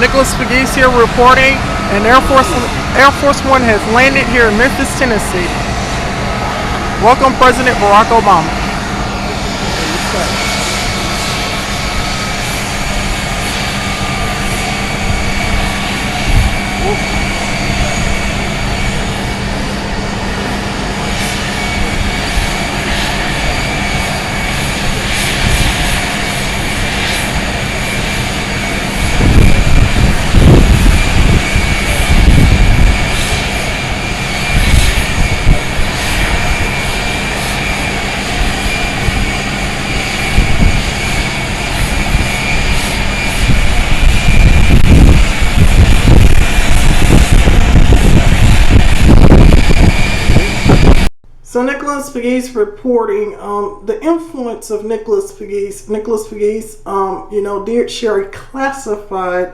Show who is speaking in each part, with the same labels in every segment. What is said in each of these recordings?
Speaker 1: Nicholas Pegues here reporting, and Air Force One has landed here in Memphis, Tennessee. Welcome, President Barack Obama. So Nicholas Pegues reporting the influence of Nicholas Pegues. Nicholas Pegues, did share a classified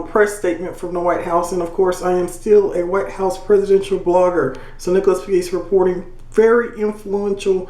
Speaker 1: press statement from the White House, and of course, I am still a White House presidential blogger. So Nicholas Pegues reporting very influential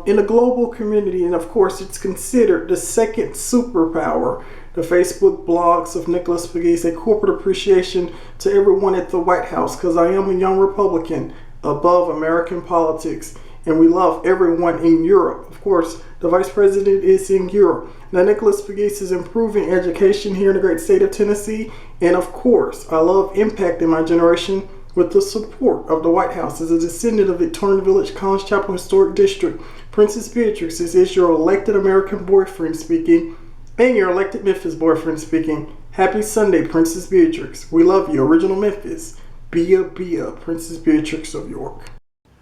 Speaker 1: in the global community, and of course, it's considered the second superpower. The Facebook blogs of Nicholas Pegues, a corporate appreciation to everyone at the White House, because I am a young Republican above American politics, and we love everyone in Europe. Of course, the vice president is in Europe. Now, Nicholas Pegues is improving education here in the great state of Tennessee, and of course, I love impacting my generation with the support of the White House. As a descendant of Victorian Village College Chapel Historic District, Princess Beatrix is your elected American boyfriend speaking, and your elected Memphis boyfriend speaking. Happy Sunday, Princess Beatrix. We love you, original Memphis. Bia, Princess Beatrix of York.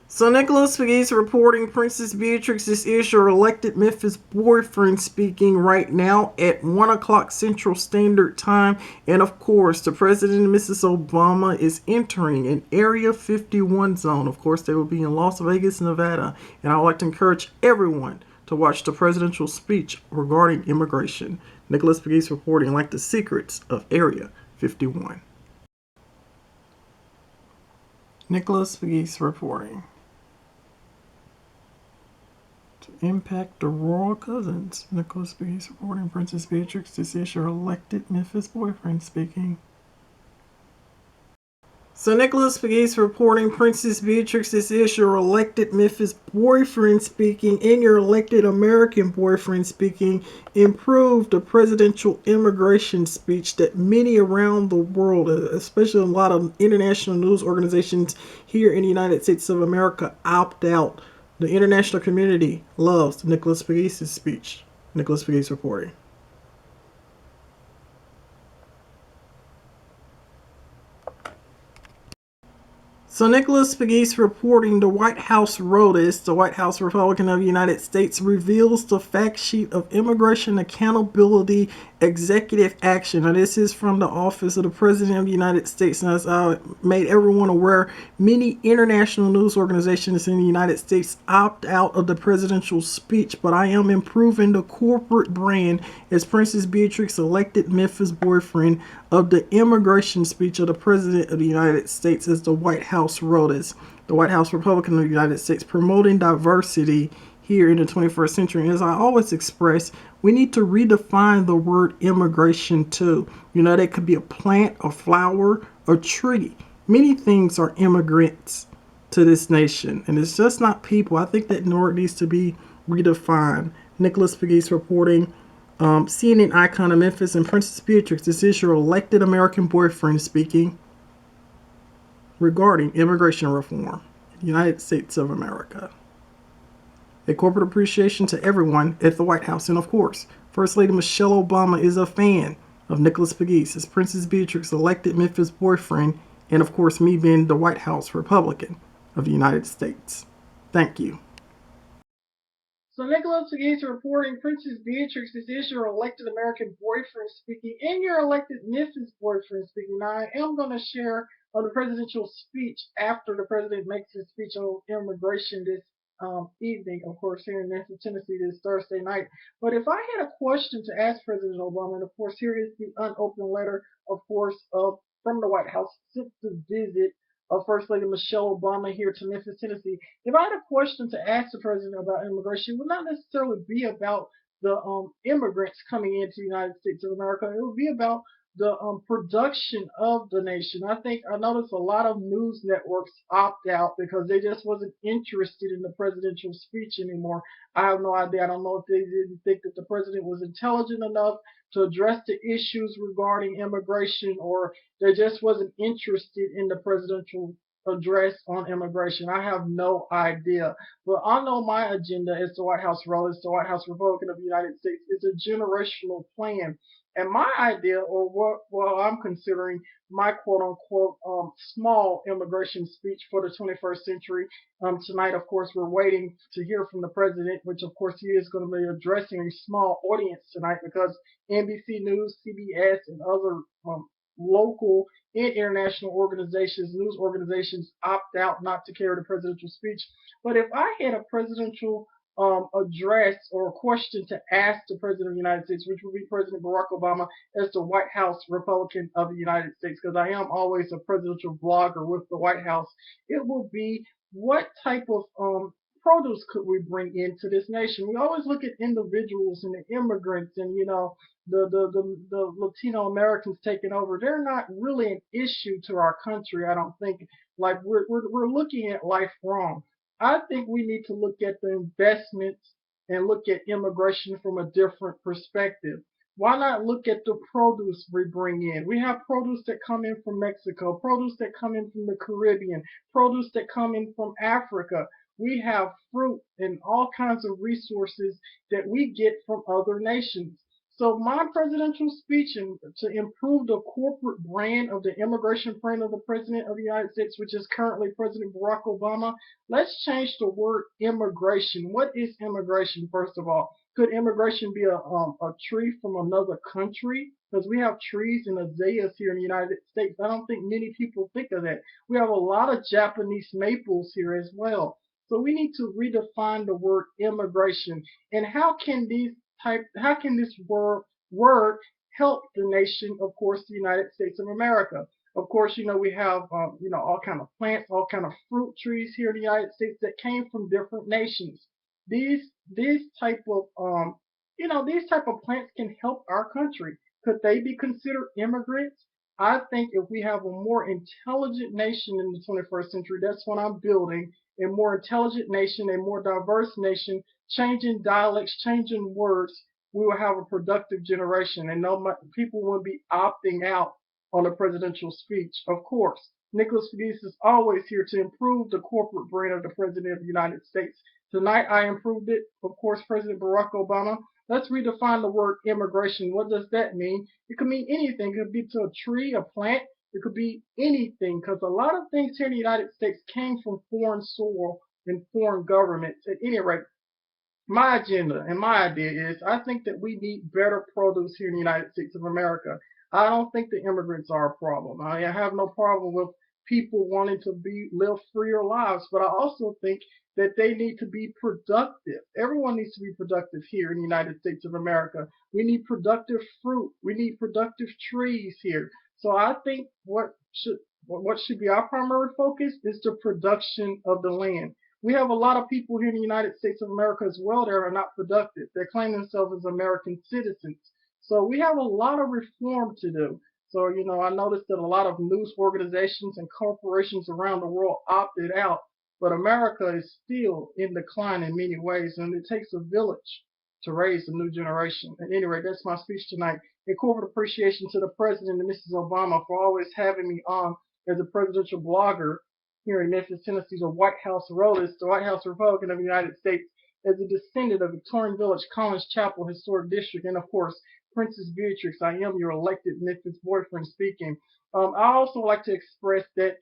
Speaker 1: So Nicholas Pegues reporting, Princess Beatrix, this is your elected Memphis boyfriend speaking right now at 1 o'clock Central Standard Time. And of course, the President, Mrs. Obama, is entering an Area 51 zone. Of course, they will be in Las Vegas, Nevada. And I would like to encourage everyone to watch the presidential speech regarding immigration. Nicholas Pegues reporting like the secrets of Area 51. Nicholas Pegues reporting. To impact the royal cousins. Nicholas Pegues reporting, Princess Beatrix, this is your elected Memphis boyfriend speaking. So Nicholas Pegues reporting, Princess Beatrix, this is your elected Memphis boyfriend speaking, and your elected American boyfriend speaking. Improved the presidential immigration speech that many around the world, especially a lot of international news organizations here in the United States of America, opt out. The international community loves Nicholas Pegues' speech. Nicholas Pegues reporting. So Nicholas Pegues reporting, the White House ROTUS, the White House Republican of the United States, reveals the fact sheet of Immigration Accountability Executive Action. Now, this is from the Office of the President of the United States. And as I made everyone aware, many international news organizations in the United States opt out of the presidential speech, but I am improving the corporate brand as Princess Beatrix, elected Memphis boyfriend, of the immigration speech of the President of the United States as the White House ROTUS, the White House Republican of the United States, promoting diversity here in the 21st century. And as I always express, we need to redefine the word immigration too. That could be a plant, a flower, a tree. Many things are immigrants to this nation, and it's just not people. I think that word needs to be redefined. Nicholas Pegues reporting, CNN icon of Memphis, and Princess Beatrix, this is your elected American boyfriend speaking regarding immigration reform in the United States of America. A corporate appreciation to everyone at the White House. And of course, First Lady Michelle Obama is a fan of Nicholas Pegues as Princess Beatrix, elected Memphis boyfriend, and of course me being the White House Republican of the United States. Thank you.
Speaker 2: So Nicholas Pegues reporting, Princess Beatrix, this is your elected American boyfriend speaking, and your elected Memphis boyfriend speaking. Now, I am going to share the presidential speech after the president makes his speech on immigration this evening, of course, here in Memphis, Tennessee, this Thursday night. But if I had a question to ask President Obama, and of course, here is the unopened letter, of course, from the White House sent to visit First Lady Michelle Obama here to Memphis, Tennessee. If I had a question to ask the president about immigration, it would not necessarily be about the immigrants coming into the United States of America. It would be about the production of the nation. I noticed a lot of news networks opt out because they just wasn't interested in the presidential speech anymore. I have no idea. I don't know if they didn't think that the president was intelligent enough to address the issues regarding immigration, or they just wasn't interested in the presidential address on immigration. I have no idea. But I know my agenda as the White House role, as the White House Republican of the United States, is a generational plan. And my idea, or what I'm considering my quote unquote small immigration speech for the 21st century. Tonight, of course, we're waiting to hear from the president, which of course he is going to be addressing a small audience tonight because NBC News, CBS, and other local and international organizations, news organizations opt out not to carry the presidential speech. But if I had a presidential address or a question to ask the President of the United States, which would be President Barack Obama as the White House Republican of the United States, because I am always a presidential blogger with the White House, it will be what type of produce could we bring into this nation? We always look at individuals and the immigrants and, the Latino Americans taking over. They're not really an issue to our country, I don't think. Like we're looking at life wrong. I think we need to look at the investments and look at immigration from a different perspective. Why not look at the produce we bring in? We have produce that come in from Mexico, produce that come in from the Caribbean, produce that come in from Africa. We have fruit and all kinds of resources that we get from other nations. So my presidential speech and to improve the corporate brand of the immigration brand of the President of the United States, which is currently President Barack Obama, let's change the word immigration. What is immigration, first of all? Could immigration be a tree from another country? Because we have trees and azaleas here in the United States. I don't think many people think of that. We have a lot of Japanese maples here as well. So we need to redefine the word immigration. And how can this word help the nation, of course, the United States of America? Of course, we have all kind of plants, all kind of fruit trees here in the United States that came from different nations. These type of these type of plants can help our country. Could they be considered immigrants? I think if we have a more intelligent nation in the 21st century, that's what I'm building, a more intelligent nation, a more diverse nation, changing dialects, changing words, we will have a productive generation, and no people will be opting out on a presidential speech. Of course, Nicholas Pegues is always here to improve the corporate brand of the President of the United States. Tonight, I improved it. Of course, President Barack Obama. Let's redefine the word immigration. What does that mean? It could mean anything. It could be to a tree, a plant. It could be anything, because a lot of things here in the United States came from foreign soil and foreign governments. At any rate, my agenda and my idea is I think that we need better produce here in the United States of America. I don't think the immigrants are a problem. I have no problem with people wanting to live freer lives, but I also think that they need to be productive. Everyone needs to be productive here in the United States of America. We need productive fruit. We need productive trees here. So I think what should be our primary focus is the production of the land. We have a lot of people here in the United States of America as well that are not productive. They claim themselves as American citizens. So we have a lot of reform to do. So, I noticed that a lot of news organizations and corporations around the world opted out, but America is still in decline in many ways, and it takes a village to raise a new generation. At any rate, that's my speech tonight. A corporate appreciation to the President and Mrs. Obama for always having me on as a presidential blogger here in Memphis, Tennessee, the White House Rollers, the White House Republican of the United States, as a descendant of Victorian Village, Collins Chapel Historic District, and of course, Princess Beatrix. I am your elected Memphis boyfriend speaking. I also like to express that,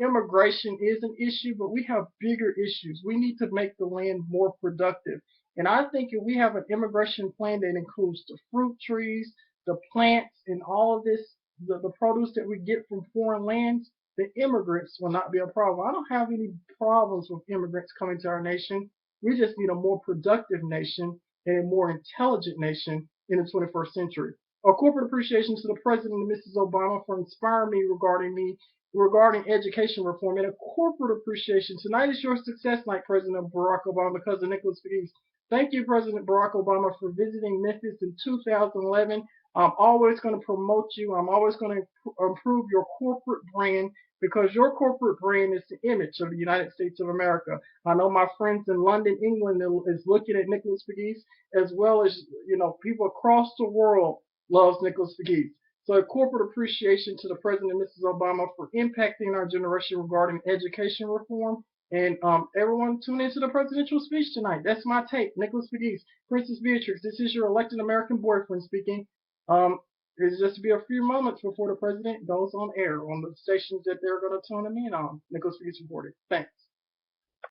Speaker 2: immigration is an issue, but we have bigger issues. We need to make the land more productive. And I think if we have an immigration plan that includes the fruit trees, the plants, and all of this, the produce that we get from foreign lands, the immigrants will not be a problem. I don't have any problems with immigrants coming to our nation. We just need a more productive nation and a more intelligent nation in the 21st century. A corporate appreciation to the President and Mrs. Obama for inspiring me regarding education reform, and a corporate appreciation. Tonight is your success night, President Barack Obama, because of Nicholas Pegues. Thank you, President Barack Obama, for visiting Memphis in 2011. I'm always going to promote you. I'm always going to improve your corporate brand because your corporate brand is the image of the United States of America. I know my friends in London, England, is looking at Nicholas Pegues, as well as people across the world loves Nicholas Pegues. So a corporate appreciation to the President and Mrs. Obama for impacting our generation regarding education reform. And everyone tune into the presidential speech tonight. That's my take. Nicholas Pegues, Princess Beatrix, this is your elected American boyfriend speaking. It's just to be a few moments before the president goes on air on the stations that they're going to tune him in on. Nicholas Pegues reported. Thanks.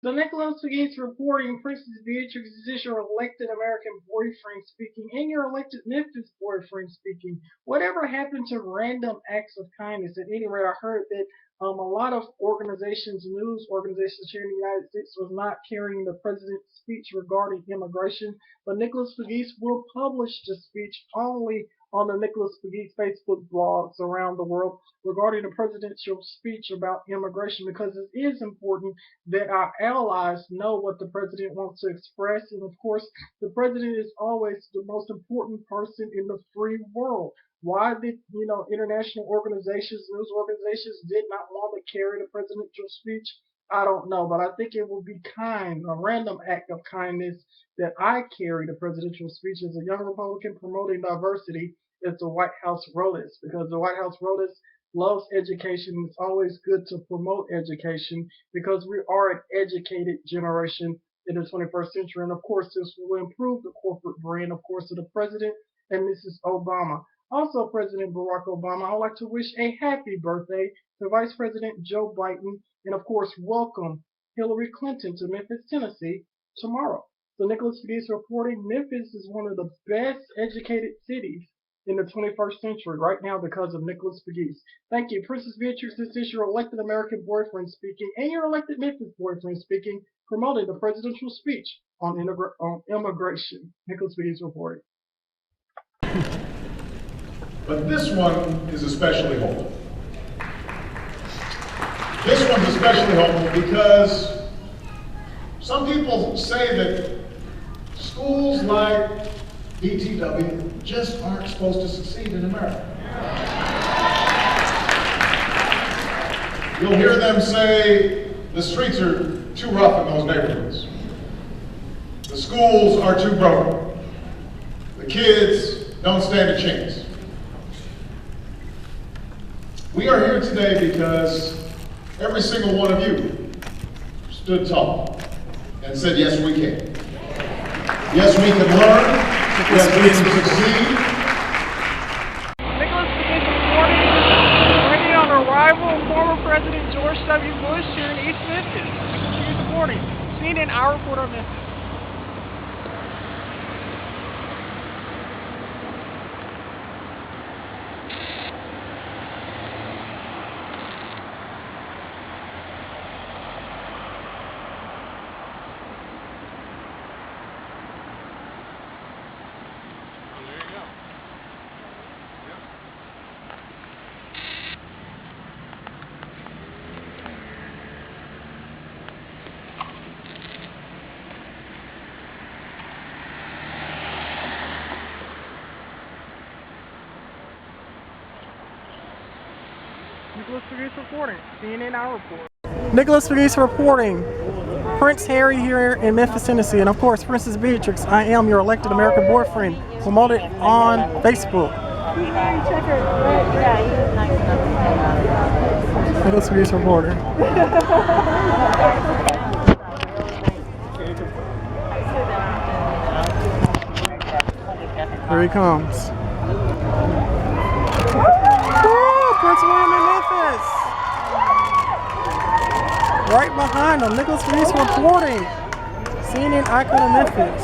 Speaker 2: The Nicholas Pegues reporting, Princess Beatrix, this is your elected American boyfriend speaking, and your elected Memphis boyfriend speaking. Whatever happened to random acts of kindness? At any rate, I heard that a lot of organizations, news organizations here in the United States, was not carrying the president's speech regarding immigration, but Nicholas Pegues will publish the speech only on the Nicholas Pegues Facebook blogs around the world regarding the presidential speech about immigration, because it is important that our allies know what the president wants to express. And of course, the president is always the most important person in the free world. Why did international organizations, news organizations, did not want to carry the presidential speech? I don't know, but I think it would be a random act of kindness that I carry the presidential speech as a young Republican promoting diversity as the White House wrote it, because the White House wrote it loves education. It's always good to promote education because we are an educated generation in the 21st century. And of course, this will improve the corporate brand, of course, of the president and Mrs. Obama. Also, President Barack Obama, I would like to wish a happy birthday to Vice President Joe Biden, and of course, welcome Hillary Clinton to Memphis, Tennessee tomorrow. So Nicholas Pegues reporting, Memphis is one of the best educated cities in the 21st century right now because of Nicholas Pegues. Thank you. Princess Beatrix, this is your elected American boyfriend speaking, and your elected Memphis boyfriend speaking, promoting the presidential speech on immigration. Nicholas Pegues reporting.
Speaker 3: But this one is especially hopeful. This one's especially hopeful because some people say that schools like BTW just aren't supposed to succeed in America. You'll hear them say the streets are too rough in those neighborhoods. The schools are too broken. The kids don't stand a chance. We are here today because every single one of you stood tall and said, yes, we can. Yes, we can learn. Yes, we can succeed.
Speaker 2: Nicholas Pegues reporting, waiting on arrival of former President George W. Bush here in East Memphis. Nicholas Pegues reporting, CNN, our reporter on Memphis. Nicholas Pegues reporting, CNN, our report. Nicholas Pegues reporting, Prince Harry here in Memphis, Tennessee, and of course, Princess Beatrix, I am your elected American boyfriend, promoted on Facebook. Nicholas Pegues reporting. Here he comes. Prince William in Memphis. Right behind him, Nicholas Pegues reporting. CNN icon of Memphis.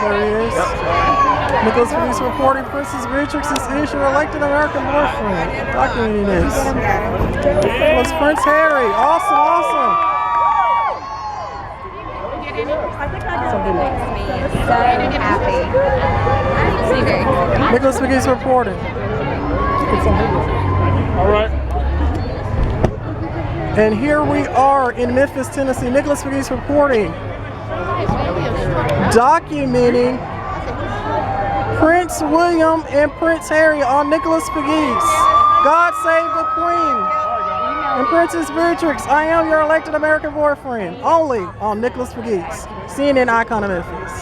Speaker 2: There he is. Nicholas Pegues reporting. Princess Beatrix is your elected American boyfriend. Documenting this. It was Prince Harry. Awesome, awesome.
Speaker 4: Something makes me so happy.
Speaker 2: Nicholas Pegues reporting.
Speaker 3: All right.
Speaker 1: And here we are in Memphis, Tennessee. Nicholas Pegues reporting, documenting Prince William and Prince Harry on Nicholas Pegues. God save the Queen. And Princess Beatrix, I am your elected American boyfriend. Only on Nicholas Pegues, CNN icon of Memphis.